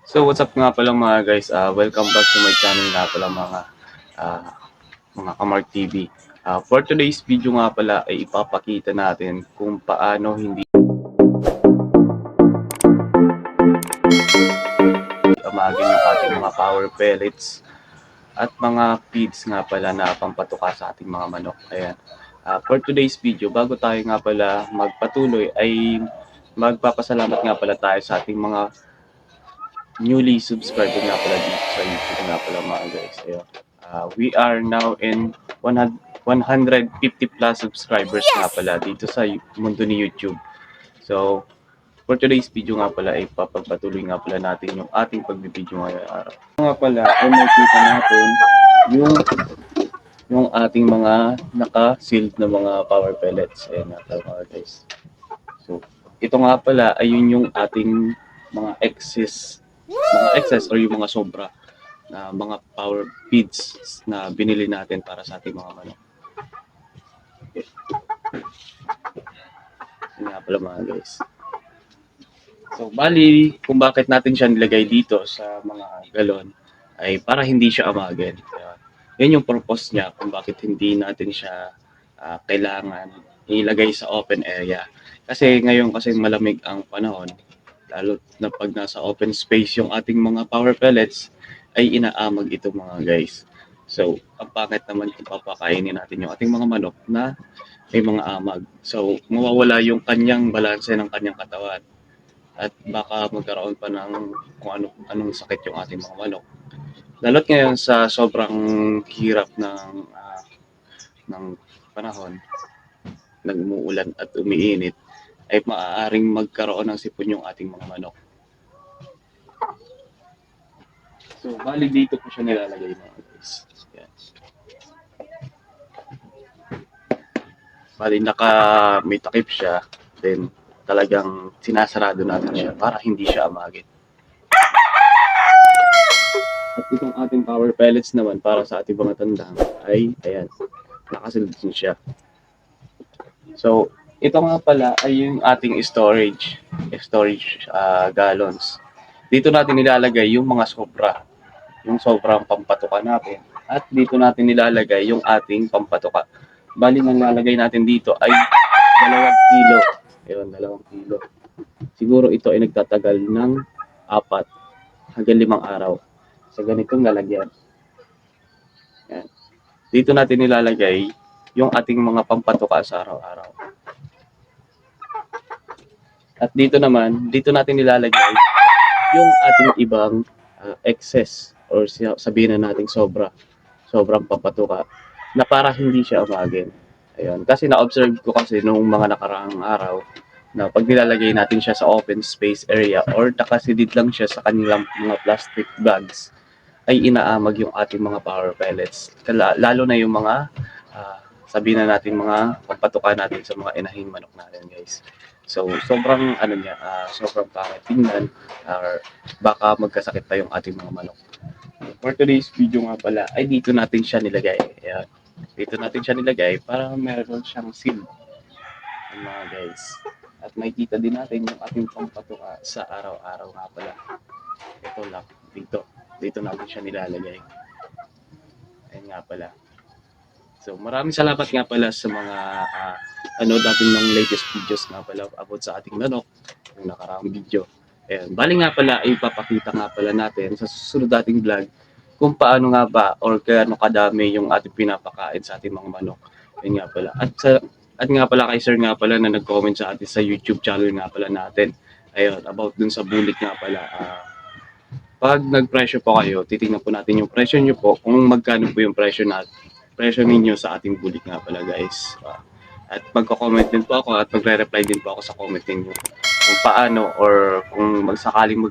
So what's up nga pala mga guys, welcome back to my channel nga pala ah, mga Kamark TV. For today's video nga pala ay ipapakita natin kung paano hindi amagin yung ating mga power pellets at mga feeds nga pala na pampatuka sa ating mga manok. Ayan. For today's video, bago tayo nga pala magpatuloy ay magpapasalamat nga pala tayo sa ating mga newly subscribed nga pala dito sa YouTube nga pala mga guys. Ayun. We are now in 150 plus subscribers nga pala dito sa mundo ni YouTube. So, for today's video nga pala ay papagpatuloy nga pala natin yung ating pagbibideo ngayong araw. Nga pala ay makita natin yung ating mga naka-sealed na mga power pellets. Ayan nga pala mga guys. So, ito nga pala ay yung ating mga excess or yung mga sobra na mga power feeds na binili natin para sa ating mga manok. Okay. Yun nga pala mga guys. So, bali, kung bakit natin siya nilagay dito sa mga galon ay para hindi siya amagin. Yan yung purpose niya kung bakit hindi natin siya kailangan ilagay sa open area. Kasi ngayon kasi malamig ang panahon, lalo na pag nasa open space yung ating mga power pellets, ay inaamag ito mga guys. So, ang pangit naman kung papakainin natin yung ating mga manok na may mga amag. So, mawawala yung kanyang balanse ng kanyang katawan. At baka magkaroon pa ng kung anong sakit yung ating mga manok. Lalo't ngayon sa sobrang hirap ng panahon, nag-umuulan at umiinit, ay maaaring magkaroon ng sipon yung ating mga manok. So, bali dito po siya nilalagay mga guys. Yan. Bali may takip siya, then talagang sinasarado natin siya para hindi siya amagin. At itong ating power pellets naman para sa ating mga tandang ay, ayan, nakasilid din siya. So, ito nga pala ay yung ating storage gallons. Dito natin nilalagay yung mga sobra, yung sobrang pampatuka natin. At dito natin nilalagay yung ating pampatuka. Bali, ang nilalagay natin dito ay 2 kilo. Ayun, 2 kilo. Siguro ito ay nagtatagal ng 4 hanggang 5 araw sa ganitong lalagyan. Yan. Dito natin nilalagay yung ating mga pampatuka sa araw-araw. At dito naman, dito natin nilalagay yung ating ibang excess or sabihin na natin sobrang pampatuka na para hindi siya amagin. Ayun. Kasi na-observe ko kasi noong mga nakaraang araw na pag nilalagay natin siya sa open space area or nakasilid lang siya sa kanilang mga plastic bags, ay inaamag yung ating mga power pellets. Lalo na yung mga sabihin na natin mga pampatuka natin sa mga inahing manok natin guys. So sobrang sobrang pangit tingnan or baka magkasakit pa yung ating mga manok. For today's video nga pala ay dito natin siya nilagay. Ayan. Dito natin siya nilagay para meron siyang seal. Mga guys. At makikita din natin yung ating pampatuka sa araw-araw nga pala. Ito lang, dito natin siya nilalagay. Ayun nga pala. So maraming salamat nga pala sa mga natin ng latest videos nga pala about sa ating manok, yung nakaraang video. Ayan. Bali nga pala, ipapakita nga pala natin sa susunod nating vlog kung paano nga ba or kano kadami yung ating pinapakain sa ating mga manok. Ayun nga pala. At nga pala kay sir nga pala na nag-comment sa atin sa YouTube channel nga pala natin. Ayun, about dun sa bulik nga pala. Pag nag-presyo po kayo, titingnan po natin yung presyo nyo po kung magkano po yung presyo ninyo sa ating bulik nga pala guys. At magko-comment din po ako at magre-reply din po ako sa comment ninyo kung paano or kung magsakaling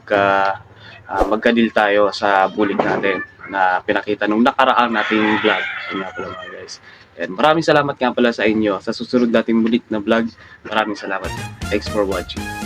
magka-deal tayo sa bulik natin na pinakita nung nakaraang nating vlog. Yun nga pala mga guys. And maraming salamat nga pala sa inyo sa susunod nating bulik na vlog. Maraming salamat. Thanks for watching.